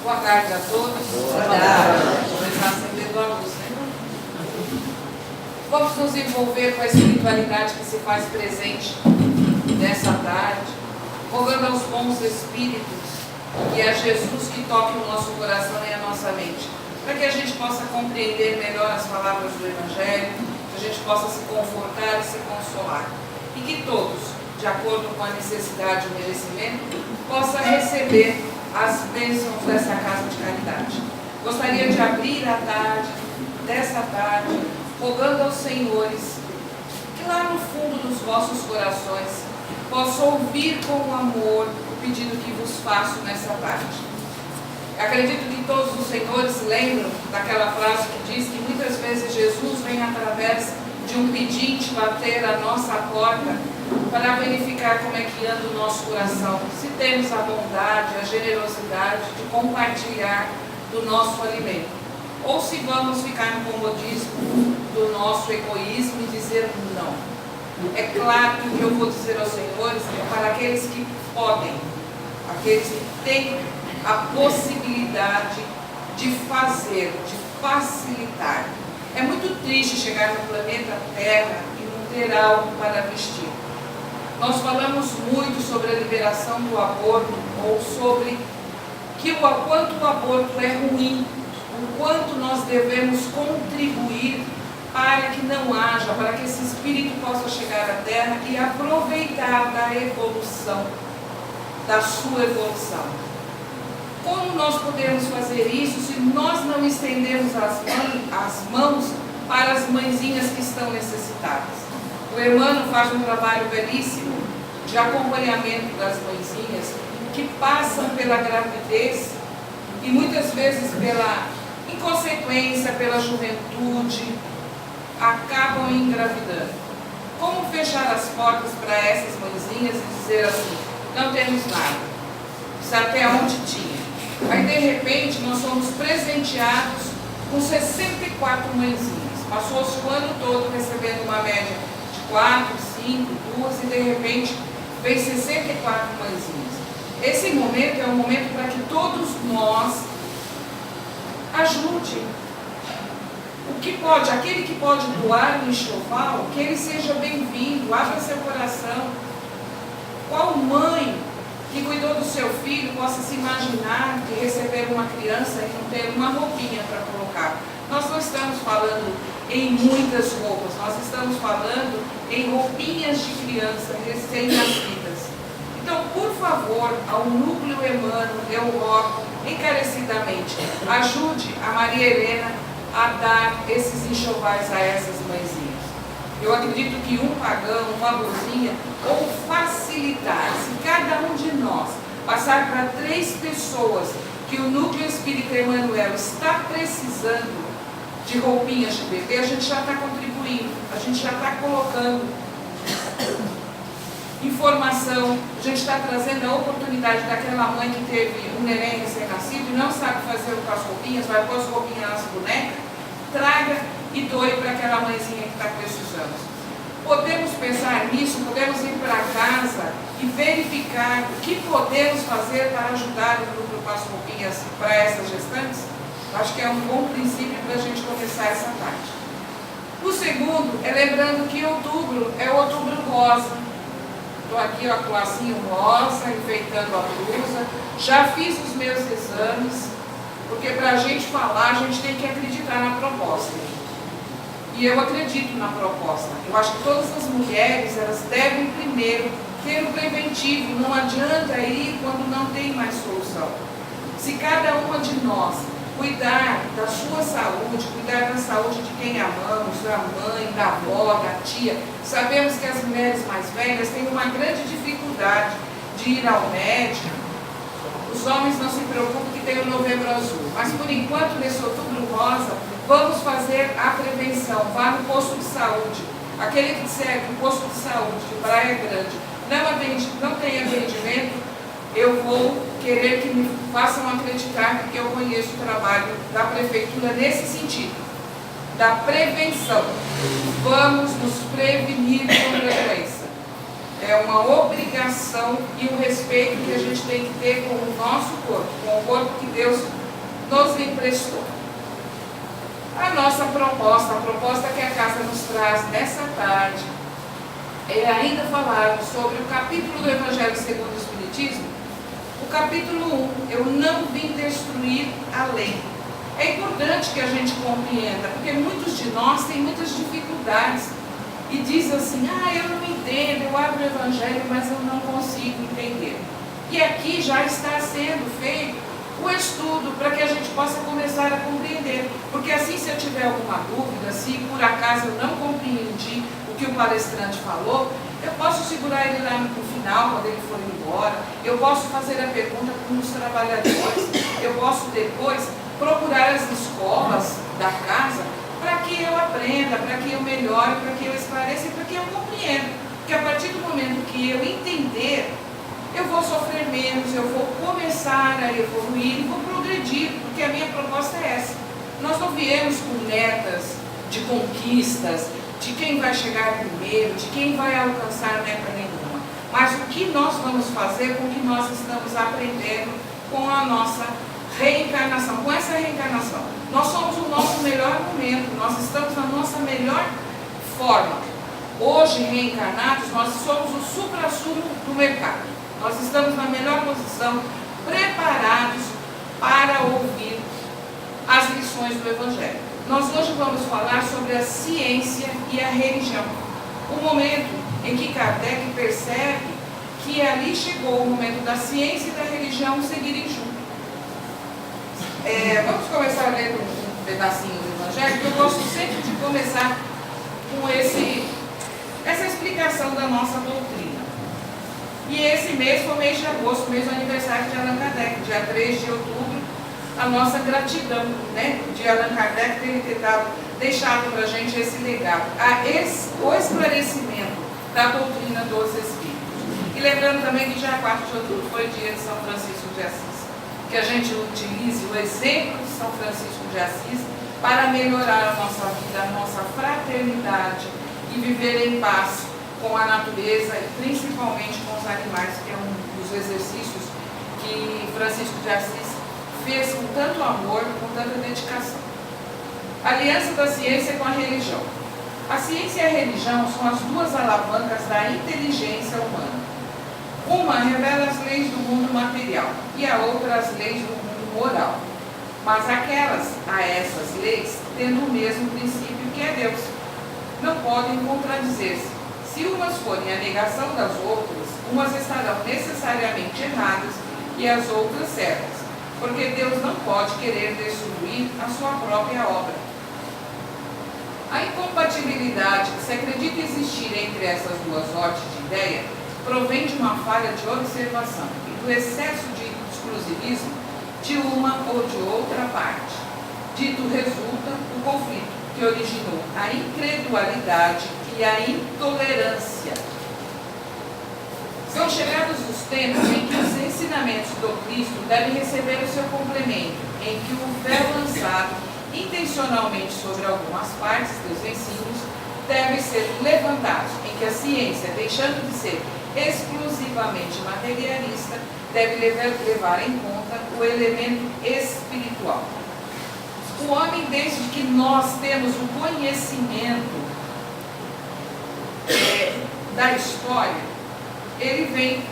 Boa tarde a todos. Boa tarde. Vou começar acendendo a luz, né? Vamos nos envolver com a espiritualidade que se faz presente nessa tarde, rogando aos bons espíritos e a Jesus que toque o nosso coração e a nossa mente, para que a gente possa compreender melhor as palavras do Evangelho, que a gente possa se confortar e se consolar, e que todos, de acordo com a necessidade e o merecimento, possa receber as bênçãos dessa casa de caridade. Gostaria de abrir a tarde, dessa tarde, rogando aos senhores que lá no fundo dos vossos corações possam ouvir com amor o pedido que vos faço nessa tarde. Acredito que todos os senhores lembram daquela frase que diz que muitas vezes Jesus vem através de um pedinte bater a nossa porta para verificar como é que anda o nosso coração, se temos a bondade, a generosidade de compartilhar do nosso alimento, ou se vamos ficar no comodismo do nosso egoísmo e dizer não. É claro que o que eu vou dizer aos senhores é para aqueles que podem, aqueles que têm a possibilidade de fazer, de facilitar. É muito triste chegar no planeta Terra e não ter algo para vestir. Nós falamos muito sobre a liberação do aborto, ou sobre o quanto o aborto é ruim, o quanto nós devemos contribuir para que não haja, para que esse espírito possa chegar à Terra e aproveitar da evolução, da sua evolução. Como nós podemos fazer isso se nós não estendemos as mãos para as mãezinhas que estão necessitadas? O Emmanuel faz um trabalho belíssimo de acompanhamento das mãezinhas que passam pela gravidez e muitas vezes pela inconsequência, pela juventude, acabam engravidando. Como fechar as portas para essas mãezinhas e dizer assim, não temos nada, isso até onde tinha. Aí de repente nós somos presenteados com 64 mãezinhas. Passou-se o ano todo recebendo uma média de 4, 5, 2 e de repente vem 64 mãezinhas. Esse momento é um momento para que todos nós ajudem. O que pode, aquele que pode doar um enxoval, que ele seja bem-vindo, abra seu coração. Qual mãe que cuidou do seu filho possa se imaginar de receber uma criança e não ter uma roupinha para colocar? Nós não estamos falando em muitas roupas, nós estamos falando em roupinhas de criança recém-nascidas. Então, por favor, ao Núcleo Emmanuel, eu rogo encarecidamente, ajude a Maria Helena a dar esses enxovais a essas mãezinhas. Eu acredito que um pagão, uma blusinha, ou facilitar, se cada um de nós passar para 3 pessoas que o Núcleo Espírita Emmanuel está precisando de roupinhas de bebê, a gente já está contribuindo, a gente já está colocando informação, a gente está trazendo a oportunidade daquela mãe que teve um neném recém-nascido e não sabe fazer com as roupinhas, vai pôr as roupinhas nas bonecas, traga e doe para aquela mãezinha que está precisando. Podemos pensar nisso, podemos ir para casa e verificar o que podemos fazer para ajudar o grupo com as roupinhas para essas gestantes? Acho que é um bom princípio para a gente começar essa tarde. O segundo é lembrando que outubro é o outubro rosa. Estou aqui ó, com o lacinho rosa, enfeitando a blusa. Já fiz os meus exames, porque para a gente falar, a gente tem que acreditar na proposta. E eu acredito na proposta. Eu acho que todas as mulheres, elas devem primeiro ter o preventivo. Não adianta ir quando não tem mais solução. Se cada uma de nós cuidar da sua saúde, cuidar da saúde de quem amamos, da mãe, da avó, da tia. Sabemos que as mulheres mais velhas têm uma grande dificuldade de ir ao médico. Os homens não se preocupam que tem o Novembro Azul. Mas por enquanto, nesse Outubro Rosa, vamos fazer a prevenção. Vá no posto de saúde. Aquele que disser que o posto de saúde de Praia Grande não tem atendimento, eu vou querer que me façam acreditar, porque eu conheço o trabalho da prefeitura nesse sentido, da prevenção. Vamos nos prevenir contra a doença. é uma obrigação e um respeito que a gente tem que ter com o nosso corpo, com o corpo que Deus nos emprestou. A nossa proposta, a proposta que a casa nos traz nessa tarde, é ainda falar sobre o capítulo do Evangelho segundo o Espiritismo, o capítulo 1, eu não vim destruir a lei. É importante que a gente compreenda, porque muitos de nós têm muitas dificuldades e diz assim, eu não entendo, eu abro o Evangelho, mas eu não consigo entender. E aqui já está sendo feito o estudo para que a gente possa começar a compreender, porque assim, se eu tiver alguma dúvida, se por acaso eu não compreendi o que o palestrante falou, eu posso segurar ele lá no final, quando ele for embora, eu posso fazer a pergunta para os trabalhadores, eu posso depois procurar as escolas da casa para que eu aprenda, para que eu melhore, para que eu esclareça e para que eu compreenda. Porque a partir do momento que eu entender, eu vou sofrer menos, eu vou começar a evoluir e vou progredir, porque a minha proposta é essa. Nós não viemos com metas de conquistas, de quem vai chegar primeiro, de quem vai alcançar meta nenhuma. Mas o que nós vamos fazer com o que nós estamos aprendendo com a nossa reencarnação, com essa reencarnação. Nós somos o nosso melhor momento, nós estamos na nossa melhor forma. Hoje, reencarnados, nós somos o suprassumo do mercado. Nós estamos na melhor posição, preparados para ouvir as lições do Evangelho. Nós hoje vamos falar sobre a ciência e a religião. O momento em que Kardec percebe que ali chegou o momento da ciência e da religião seguirem juntos. Vamos começar lendo um pedacinho do Evangelho, que eu gosto sempre de começar com essa explicação da nossa doutrina. E esse mês foi o mês de agosto, mês do aniversário de Allan Kardec, dia 3 de outubro, a nossa gratidão, de Allan Kardec ter deixado para a gente esse legado, o esclarecimento da doutrina dos Espíritos. E lembrando também que dia 4 de outubro foi dia de São Francisco de Assis, que a gente utilize o exemplo de São Francisco de Assis para melhorar a nossa vida, a nossa fraternidade e viver em paz com a natureza e principalmente com os animais, que é um dos exercícios que Francisco de Assis fez com tanto amor, com tanta dedicação. Aliança da ciência com a religião. A ciência e a religião são as duas alavancas da inteligência humana. Uma revela as leis do mundo material e a outra as leis do mundo moral. Mas essas leis, tendo o mesmo princípio que é Deus, não podem contradizer-se. Se umas forem a negação das outras, umas estarão necessariamente erradas e as outras certas, porque Deus não pode querer destruir a sua própria obra. A incompatibilidade que se acredita existir entre essas duas ordens de ideia provém de uma falha de observação e do excesso de exclusivismo de uma ou de outra parte. Dito resulta o conflito que originou a incredulidade e a intolerância. São chegados os tempos em que os ensinamentos do Cristo devem receber o seu complemento, em que o véu lançado intencionalmente sobre algumas partes dos ensinos deve ser levantado, em que a ciência, deixando de ser exclusivamente materialista, deve levar em conta o elemento espiritual. O homem, desde que nós temos o conhecimento da história, ele vem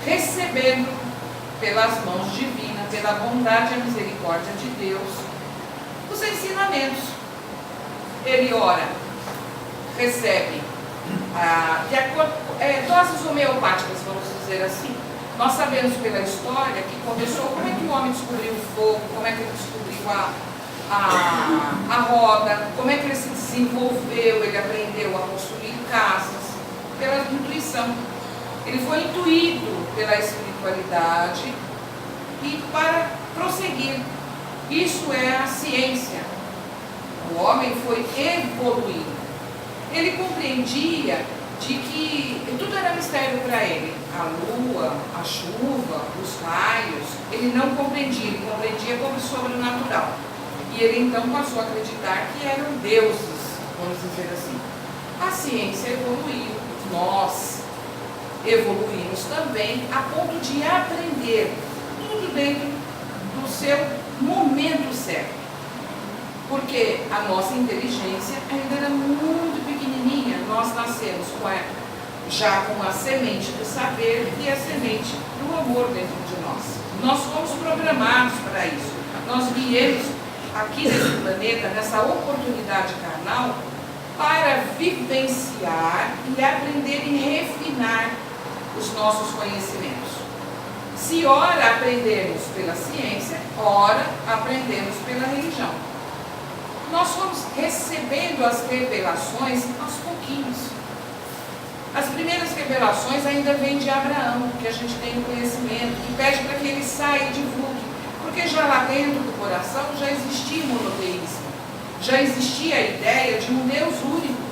recebendo pelas mãos divinas, pela bondade e a misericórdia de Deus, os ensinamentos. Ele ora, recebe doses homeopáticas, vamos dizer assim. Nós sabemos pela história que começou, como é que o homem descobriu o fogo, como é que ele descobriu a roda, como é que ele se desenvolveu, ele aprendeu a construir casas, pela intuição. Ele foi intuído pela espiritualidade e para prosseguir. Isso é a ciência. O homem foi evoluindo. Ele compreendia de que tudo era mistério para ele. A lua, a chuva, os raios, ele não compreendia, ele compreendia como sobrenatural. E ele então passou a acreditar que eram deuses, vamos dizer assim. A ciência evoluiu, nós evoluímos também a ponto de aprender tudo dentro do seu momento certo. Porque a nossa inteligência ainda era muito pequenininha. Nós nascemos já com a semente do saber e a semente do amor dentro de nós. Nós fomos programados para isso. Nós viemos aqui nesse planeta, nessa oportunidade carnal, para vivenciar e aprender e refinar os nossos conhecimentos. Se ora aprendemos pela ciência, ora aprendemos pela religião. Nós fomos recebendo as revelações aos pouquinhos. As primeiras revelações ainda vêm de Abraão, que a gente tem o conhecimento, que pede para que ele saia e divulgue. Porque já lá dentro do coração já existia o monoteísmo, já existia a ideia de um Deus único.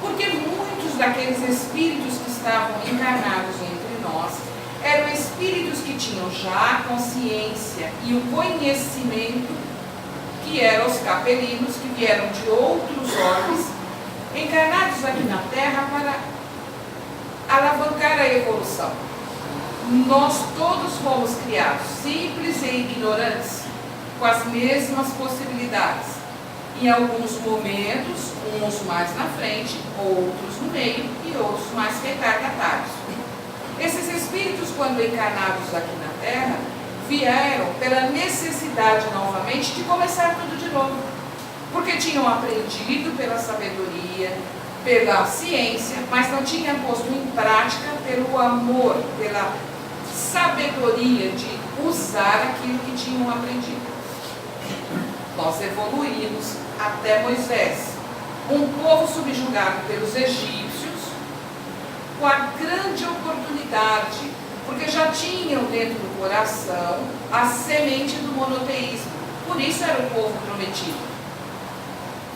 Porque muitos daqueles espíritos que estavam encarnados entre nós eram espíritos que tinham já a consciência e o conhecimento, que eram os capelinos, que vieram de outros orbes, encarnados aqui na Terra para alavancar a evolução. Nós todos fomos criados simples e ignorantes, com as mesmas possibilidades. Em alguns momentos, uns mais na frente, outros no meio e outros mais retardatários. Esses espíritos, quando encarnados aqui na Terra, vieram pela necessidade novamente de começar tudo de novo. Porque tinham aprendido pela sabedoria, pela ciência, mas não tinham posto em prática pelo amor, pela sabedoria de usar aquilo que tinham aprendido. Nós evoluímos até Moisés, um povo subjugado pelos egípcios, com a grande oportunidade, porque já tinham dentro do coração a semente do monoteísmo. Por isso era o povo prometido.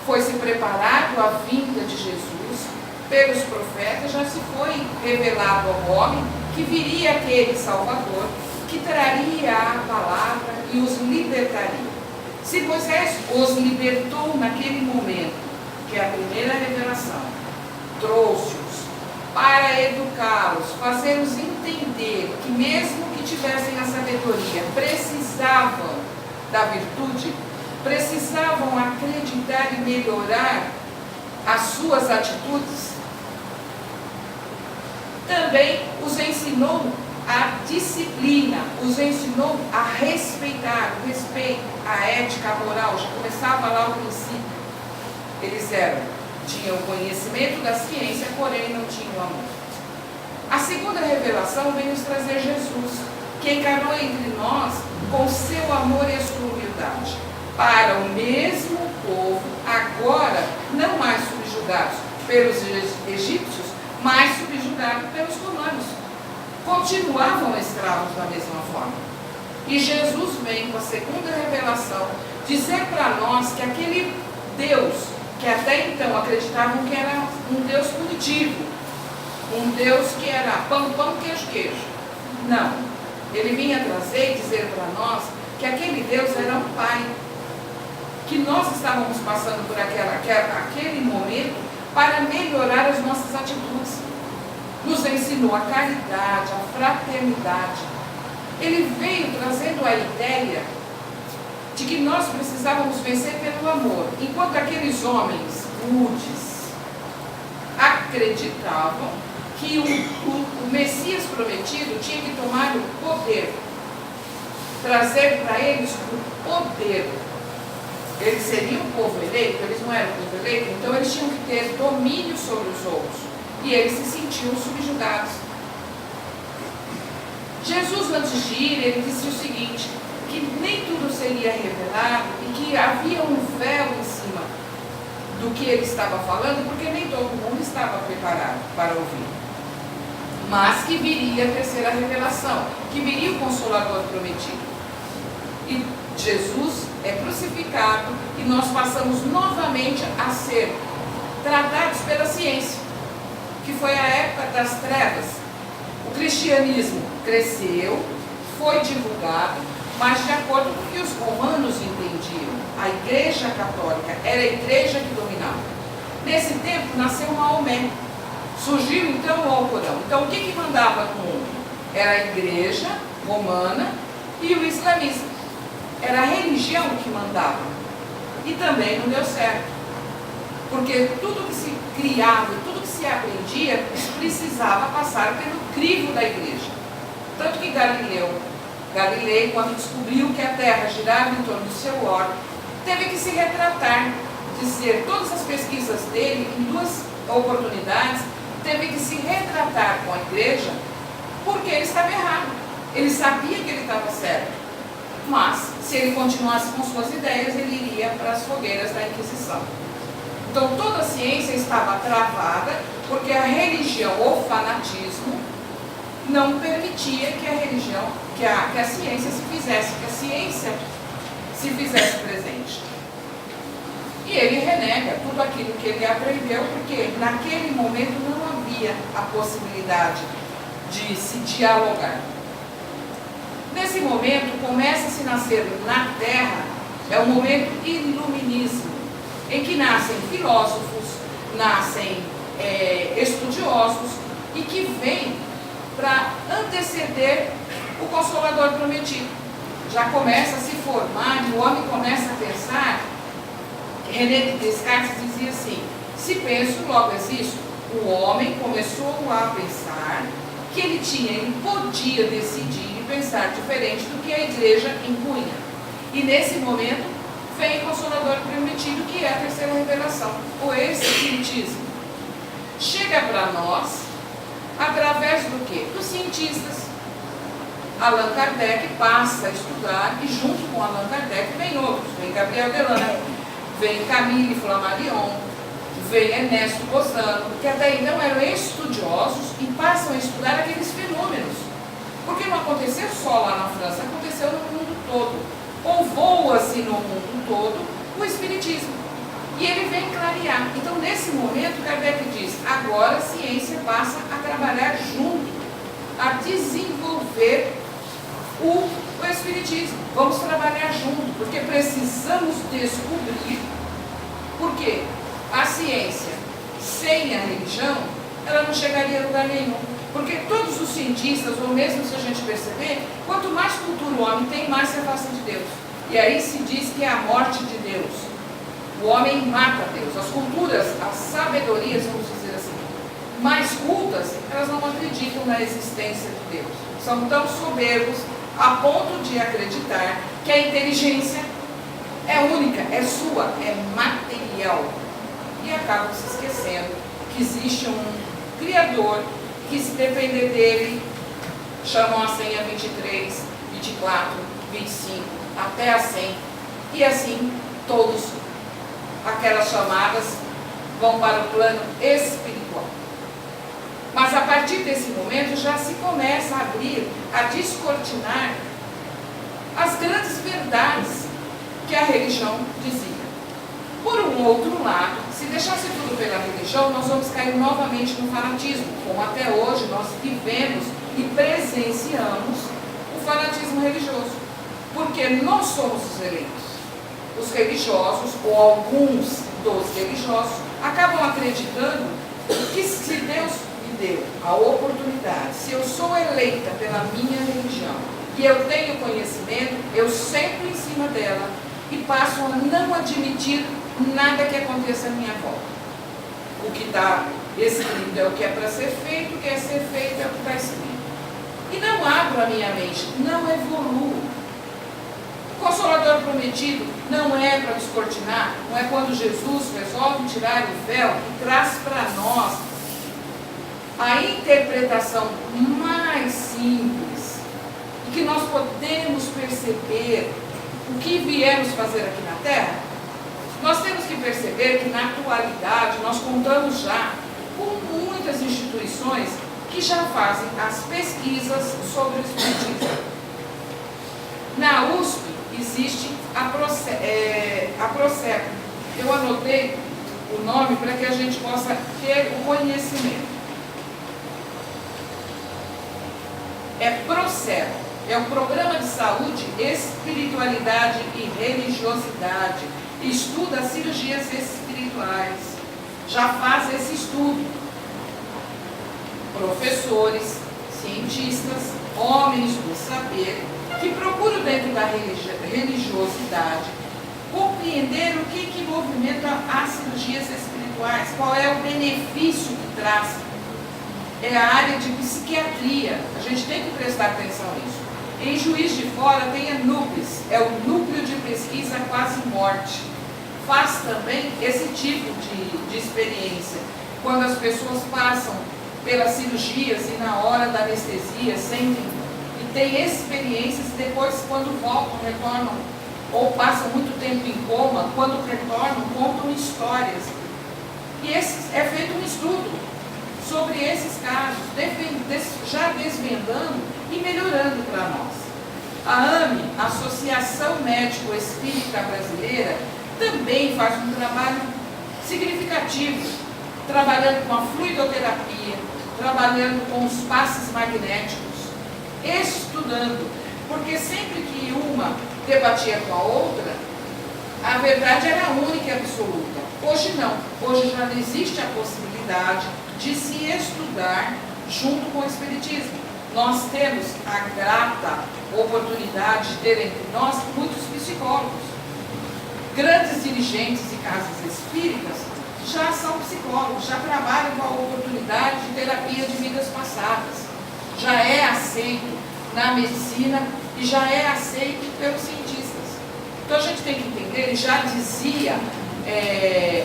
Foi-se preparado a vinda de Jesus, pelos profetas já se foi revelado ao homem que viria aquele Salvador, que traria a palavra e os libertaria. Se Moisés os libertou naquele momento, que é a primeira revelação, trouxe-os para educá-los, fazê-los entender que mesmo que tivessem a sabedoria, precisavam da virtude, precisavam acreditar e melhorar as suas atitudes. Também os ensinou a disciplina, os ensinou a respeitar, o respeito, a ética, a moral. Já começava lá o princípio. Eles tinham o conhecimento da ciência, porém não tinham o amor. A segunda revelação vem nos trazer Jesus, que encarnou entre nós com seu amor e a sua humildade, para o mesmo povo, agora não mais subjugados pelos egípcios, mas subjugados pelos romanos. Continuavam escravos da mesma forma. E Jesus vem com a segunda revelação dizer para nós que aquele Deus, que até então acreditavam que era um Deus punitivo, um Deus que era pão, pão, queijo, queijo. Não. Ele vinha trazer e dizer para nós que aquele Deus era um Pai, que nós estávamos passando por aquele momento para melhorar as nossas atitudes. Nos ensinou a caridade, a fraternidade. Ele veio trazendo a ideia de que nós precisávamos vencer pelo amor, enquanto aqueles homens rudes acreditavam que o Messias prometido tinha que tomar o poder, trazer para eles o poder. Eles seriam o povo eleito, eles não eram o povo eleito, então eles tinham que ter domínio sobre os outros. E eles se sentiam subjugados. Jesus, antes de ir, ele disse o seguinte, que nem tudo seria revelado e que havia um véu em cima do que ele estava falando, porque nem todo mundo estava preparado para ouvir. Mas que viria a terceira revelação, que viria o Consolador prometido. E Jesus é crucificado e nós passamos novamente a ser tratados pela ciência, que foi a época das trevas. O cristianismo cresceu, foi divulgado, mas de acordo com o que os romanos entendiam. A igreja católica era a igreja que dominava. Nesse tempo nasceu Maomé, Surgiu então o Alcorão. Então o que mandava no mundo? Era a igreja romana e o islamismo. Era a religião que mandava. E também não deu certo. Porque tudo que se criava, tudo que se aprendia, precisava passar pelo crivo da igreja. Tanto que Galilei, quando descobriu que a Terra girava em torno do seu orbe, teve que se retratar, dizer todas as pesquisas dele, em 2 oportunidades, teve que se retratar com a igreja, porque ele estava errado. Ele sabia que ele estava certo. Mas, se ele continuasse com suas ideias, ele iria para as fogueiras da Inquisição. Então, toda a ciência estava travada, porque a religião, ou fanatismo, não permitia que a religião, que a ciência se fizesse, que a ciência se fizesse presente. E ele renega tudo aquilo que ele aprendeu, porque naquele momento não havia a possibilidade de se dialogar. Nesse momento, começa a se nascer na Terra, é o momento iluminismo, em que nascem filósofos, nascem estudiosos, e que vêm para anteceder o Consolador prometido. Já começa a se formar, e o homem começa a pensar. René Descartes dizia assim: se penso, logo existo. O homem começou a pensar que ele podia decidir e pensar diferente do que a igreja impunha. E nesse momento vem o Consolador prometido, que é a terceira revelação, o Espiritismo. Chega para nós através do quê? Dos cientistas. Allan Kardec passa a estudar, e junto com Allan Kardec vem outros, vem Gabriel Delano, vem Camille Flammarion, vem Ernesto Bosano, que até então eram estudiosos e passam a estudar aqueles fenômenos. Porque não aconteceu só lá na França, aconteceu no mundo todo. Povoa-se no mundo todo o Espiritismo. E ele vem clarear. Então, nesse momento, Kardec diz: agora a ciência passa a trabalhar junto, a desenvolver o Espiritismo. Vamos trabalhar junto, porque precisamos descobrir. Porque a ciência, sem a religião, ela não chegaria a lugar nenhum. Porque todos os cientistas, ou mesmo se a gente perceber, quanto mais cultura o homem tem, mais se afasta de Deus. E aí se diz que é a morte de Deus. O homem mata Deus. As culturas, as sabedorias, vamos dizer assim, mais cultas, elas não acreditam na existência de Deus. São tão soberbos a ponto de acreditar que a inteligência é única, é sua, é material. E acabam se esquecendo que existe um Criador, que se depender dele, chamam a senha 23, 24, 25, até a 100. E assim, todos aquelas chamadas vão para o plano espiritual. Mas a partir desse momento já se começa a abrir, a descortinar as grandes verdades que a religião dizia. Por um outro lado, se deixasse tudo pela religião, nós vamos cair novamente no fanatismo, como até hoje nós vivemos e presenciamos o fanatismo religioso. Porque nós somos os eleitos. Os religiosos, ou alguns dos religiosos, acabam acreditando que se Deus me deu a oportunidade, se eu sou eleita pela minha religião e eu tenho conhecimento, eu sento em cima dela e passo a não admitir nada que aconteça à minha volta. O que está escrito é o que é para ser feito, o que é ser feito é o que está escrito. E não abro a minha mente, não evoluo. O Consolador prometido não é para descortinar, não é quando Jesus resolve tirar o véu e traz para nós a interpretação mais simples, e que nós podemos perceber o que viemos fazer aqui na Terra. Nós temos que perceber que na atualidade nós contamos já com muitas instituições que já fazem as pesquisas sobre o Espiritismo. Na USP existe a Proceco. Eu anotei o nome para que a gente possa ter o conhecimento. É Proceco. É o Programa de Saúde, Espiritualidade e Religiosidade. Estuda cirurgias espirituais. Já faz esse estudo. professores, cientistas, homens do saber, que procuram dentro da religiosidade compreender o que movimenta as cirurgias espirituais, qual é o benefício que traz. É a área de psiquiatria, a gente tem que prestar atenção nisso. Em Juiz de Fora tem a NUPES, é o Núcleo de Pesquisa Quase Morte. Faz também esse tipo de experiência, quando as pessoas passam pelas cirurgias e na hora da anestesia sentem e têm experiências, depois quando voltam, retornam, ou passam muito tempo em coma, quando retornam, contam histórias. E é feito um estudo sobre esses casos, já desvendando e melhorando para nós. A AME, Associação Médico Espírita Brasileira, também faz um trabalho significativo, trabalhando com a fluidoterapia, trabalhando com os passes magnéticos, estudando, porque sempre que uma debatia com a outra, a verdade era única e absoluta. Hoje não, hoje já não existe a possibilidade de se estudar junto com o Espiritismo. Nós temos a grata oportunidade de ter entre nós muitos psicólogos. Grandes dirigentes e casas espíritas já são psicólogos, já trabalham com a oportunidade de terapia de vidas passadas. Já é aceito na medicina e já é aceito pelos cientistas. Então a gente tem que entender, ele já dizia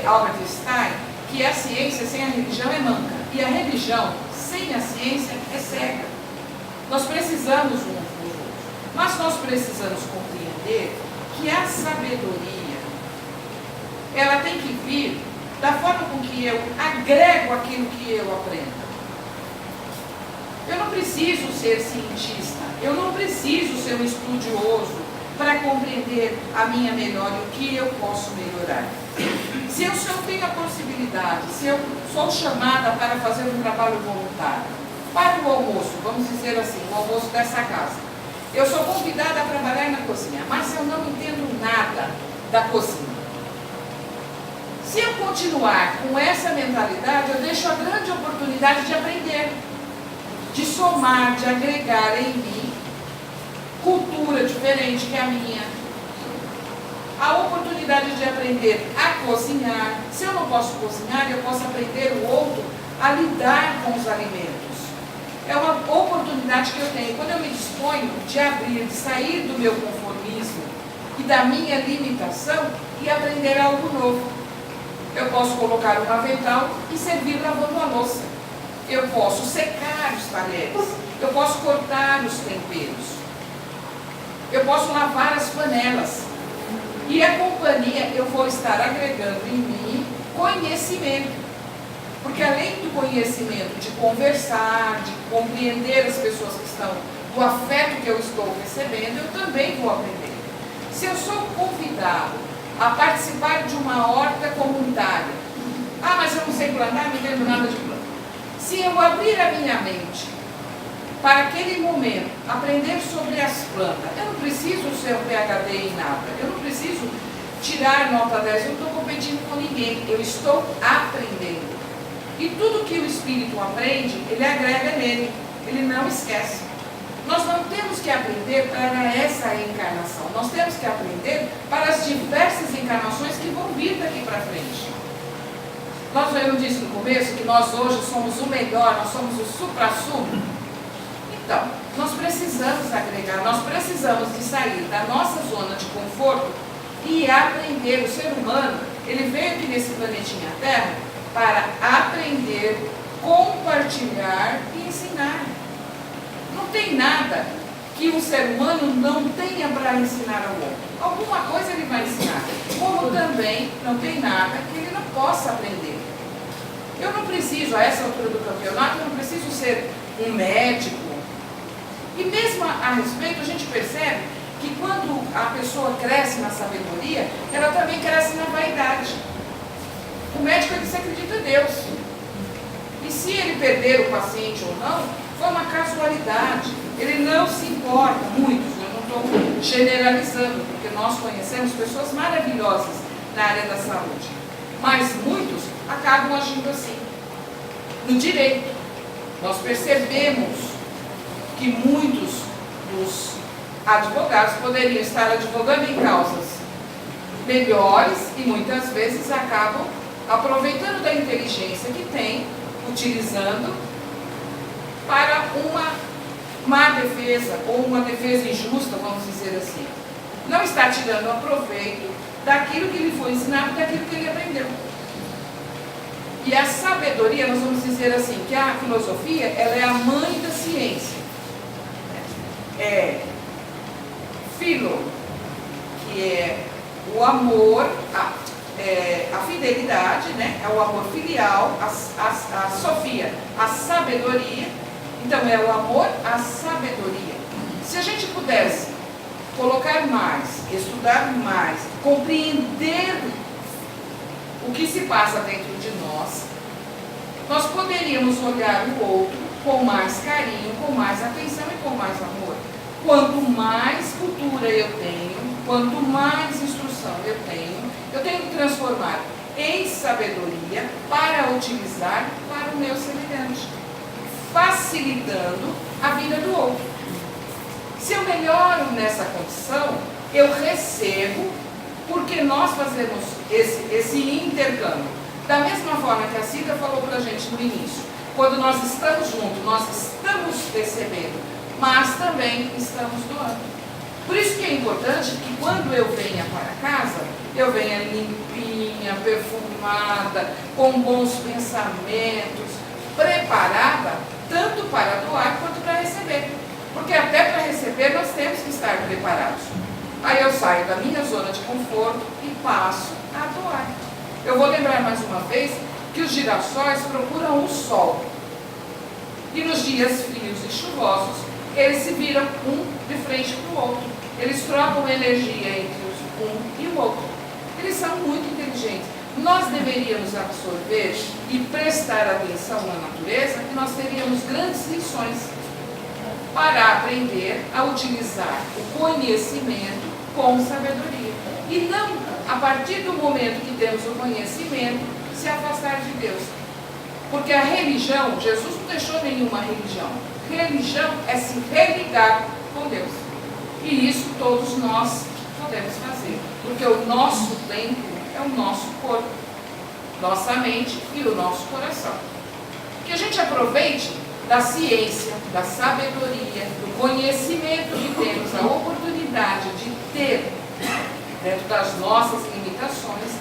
Albert Einstein, que a ciência sem a religião é manca, e a religião sem a ciência é cega. Nós precisamos uns dos outros, mas nós precisamos compreender que a sabedoria, ela tem que vir da forma com que eu agrego aquilo que eu aprendo. Eu não preciso ser cientista, eu não preciso ser um estudioso para compreender a minha melhora e o que eu posso melhorar. Se eu tenho a possibilidade, se eu sou chamada para fazer um trabalho voluntário, para o almoço, vamos dizer assim, o almoço dessa casa, eu sou convidada a trabalhar na cozinha, mas eu não entendo nada da cozinha. Se eu continuar com essa mentalidade, eu deixo a grande oportunidade de aprender, de somar, de agregar em mim cultura diferente que a minha, a oportunidade de aprender a cozinhar. Se eu não posso cozinhar, eu posso aprender o outro a lidar com os alimentos. É uma oportunidade que eu tenho. Quando eu me disponho de abrir, de sair do meu conformismo e da minha limitação e aprender algo novo. Eu posso colocar um avental e servir lavando a louça. Eu posso secar os talheres. Eu posso cortar os temperos. Eu posso lavar as panelas. E a companhia, eu vou estar agregando em mim conhecimento. Porque além do conhecimento de conversar, de compreender as pessoas que estão, do afeto que eu estou recebendo, eu também vou aprender. Se eu sou convidado a participar de uma horta comunitária, mas eu não sei plantar, não entendo nada de planta. Se eu abrir a minha mente para aquele momento, aprender sobre as plantas, eu não preciso ser um PhD em nada, eu não preciso tirar nota 10, eu não estou competindo com ninguém, eu estou aprendendo. E tudo que o Espírito aprende, ele agrega nele, ele não esquece. Nós não temos que aprender para essa encarnação, nós temos que aprender para as diversas encarnações que vão vir daqui para frente. Eu disse no começo que nós hoje somos o melhor, nós somos o supra-sumo. Então, nós precisamos agregar, nós precisamos de sair da nossa zona de conforto e aprender. O ser humano, ele veio aqui nesse planetinha Terra para aprender, compartilhar e ensinar. Não tem nada que um ser humano não tenha para ensinar ao outro. Alguma coisa ele vai ensinar. Como também não tem nada que ele não possa aprender. Eu não preciso, a essa altura do campeonato, eu não preciso ser um médico. E mesmo a respeito, a gente percebe que quando a pessoa cresce na sabedoria, ela também cresce na vaidade. O médico, ele se acredita em Deus. E se ele perder o paciente ou não, foi uma casualidade. Ele não se importa, muitos, eu não estou generalizando, porque nós conhecemos pessoas maravilhosas na área da saúde. Mas muitos acabam agindo assim, no direito. Nós percebemos que muitos dos advogados poderiam estar advogando em causas melhores e muitas vezes acabam aproveitando da inteligência que tem, utilizando para uma má defesa ou uma defesa injusta, vamos dizer assim. Não está tirando aproveito daquilo que lhe foi ensinado, daquilo que ele aprendeu. E a sabedoria, nós vamos dizer assim, que a filosofia, ela é a mãe da ciência. Philo, que é o amor, a fidelidade, né? É o amor filial, a sofia, a sabedoria. Então é o amor à sabedoria. Se a gente pudesse colocar mais, estudar mais, compreender o que se passa dentro de nós poderíamos olhar o outro com mais carinho, com mais atenção e com mais amor. Quanto mais cultura eu tenho, quanto mais instrução eu tenho que transformar em sabedoria para utilizar para o meu semelhante, facilitando a vida do outro. Se eu melhoro nessa condição, eu recebo, porque nós fazemos esse intercâmbio. Da mesma forma que a Cida falou para a gente no início, quando nós estamos juntos, nós estamos recebendo, mas também estamos doando. Por isso que é importante que quando eu venha para casa, eu venha limpinha, perfumada, com bons pensamentos, preparada tanto para doar quanto para receber. Porque até para receber nós temos que estar preparados. Aí eu saio da minha zona de conforto e passo a doar. Eu vou lembrar mais uma vez que os girassóis procuram o sol. E nos dias frios e chuvosos, eles se viram um de frente para o outro. Eles trocam energia entre um e o outro. Eles são muito inteligentes. Nós deveríamos absorver e prestar atenção na natureza, que nós teríamos grandes lições para aprender a utilizar o conhecimento com sabedoria. E não, a partir do momento que temos o conhecimento, se afastar de Deus. Porque a religião, Jesus não deixou nenhuma religião. Religião é se religar com Deus. E isso todos nós podemos fazer. Porque o nosso templo é o nosso corpo, nossa mente e o nosso coração. Que a gente aproveite da ciência, da sabedoria, do conhecimento que temos, a oportunidade de ter dentro das nossas limitações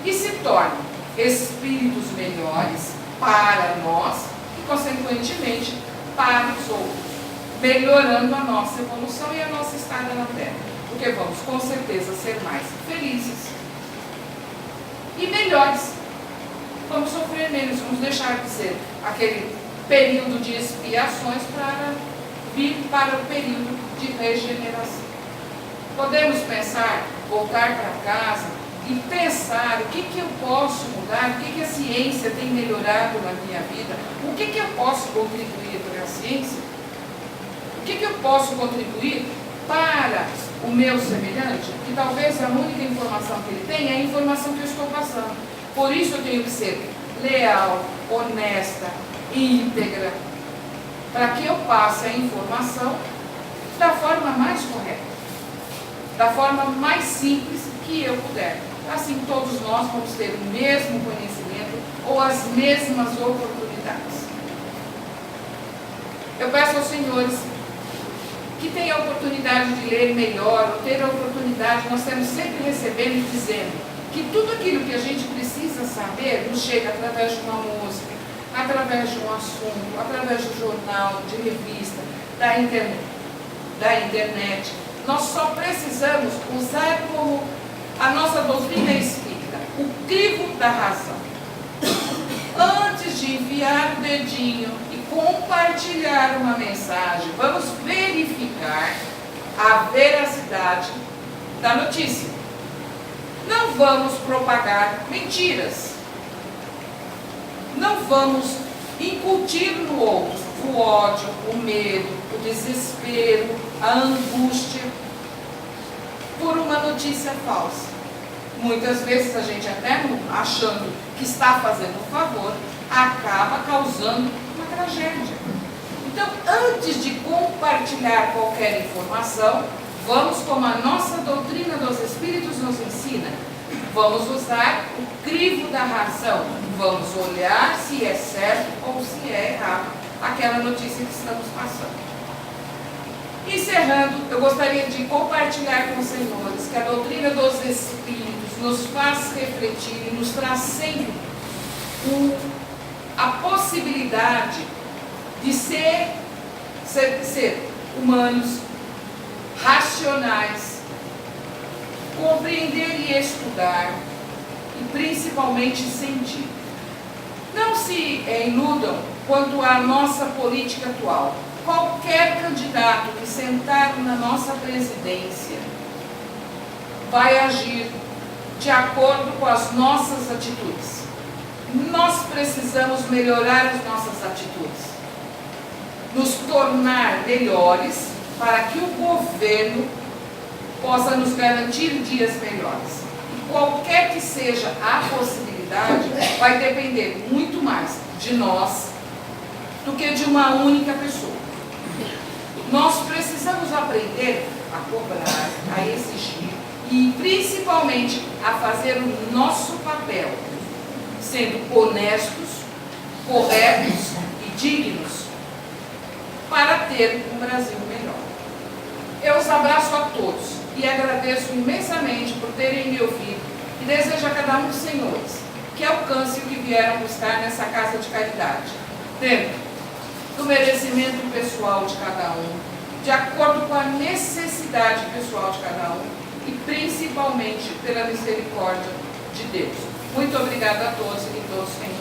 e se torne espíritos melhores para nós e, consequentemente, para os outros, melhorando a nossa evolução e a nossa estada na Terra, porque vamos com certeza ser mais felizes e melhores. Vamos sofrer menos, vamos deixar de ser aquele período de expiações para vir para o período de regeneração. Podemos pensar, voltar para casa e pensar o que eu posso mudar, o que a ciência tem melhorado na minha vida, o que eu posso contribuir para a ciência, o que eu posso contribuir para o meu semelhante, que talvez a única informação que ele tem é a informação que eu estou passando. Por isso eu tenho que ser leal, honesta, íntegra, para que eu passe a informação da forma mais correta, da forma mais simples que eu puder. Assim todos nós vamos ter o mesmo conhecimento ou as mesmas oportunidades. Eu peço aos senhores que tenham a oportunidade de ler melhor, ou ter a oportunidade, nós temos sempre recebendo e dizendo que tudo aquilo que a gente precisa saber nos chega através de uma música, através de um assunto, através de jornal, de revista, da internet. Nós só precisamos usar como a nossa doutrina explica, o crivo da razão. Antes de enfiar o dedinho e compartilhar uma mensagem, vamos verificar a veracidade da notícia. Não vamos propagar mentiras. Não vamos incutir no outro o ódio, o medo, o desespero, a angústia por uma notícia falsa. Muitas vezes a gente até achando que está fazendo um favor, acaba causando uma tragédia. Então, antes de compartilhar qualquer informação, vamos, como a nossa doutrina dos Espíritos nos ensina, vamos usar o crivo da razão, vamos olhar se é certo ou se é errado aquela notícia que estamos passando. Encerrando, eu gostaria de compartilhar com os senhores que a doutrina dos Espíritos nos faz refletir e nos traz sempre a possibilidade de ser humanos, racionais, compreender e estudar e principalmente sentir. Não se iludam quanto à nossa política atual. Qualquer candidato que sentar na nossa presidência vai agir de acordo com as nossas atitudes. Nós precisamos melhorar as nossas atitudes, nos tornar melhores para que o governo possa nos garantir dias melhores. E qualquer que seja a possibilidade, vai depender muito mais de nós do que de uma única pessoa. Nós precisamos aprender a cobrar, a exigir e principalmente a fazer o nosso papel, sendo honestos, corretos e dignos, para ter um Brasil melhor. Eu os abraço a todos e agradeço imensamente por terem me ouvido e desejo a cada um dos senhores que alcance o que vieram buscar nessa casa de caridade, dentro do merecimento pessoal de cada um, de acordo com a necessidade pessoal de cada um e principalmente pela misericórdia de Deus. Muito obrigada a todos e que todos tenham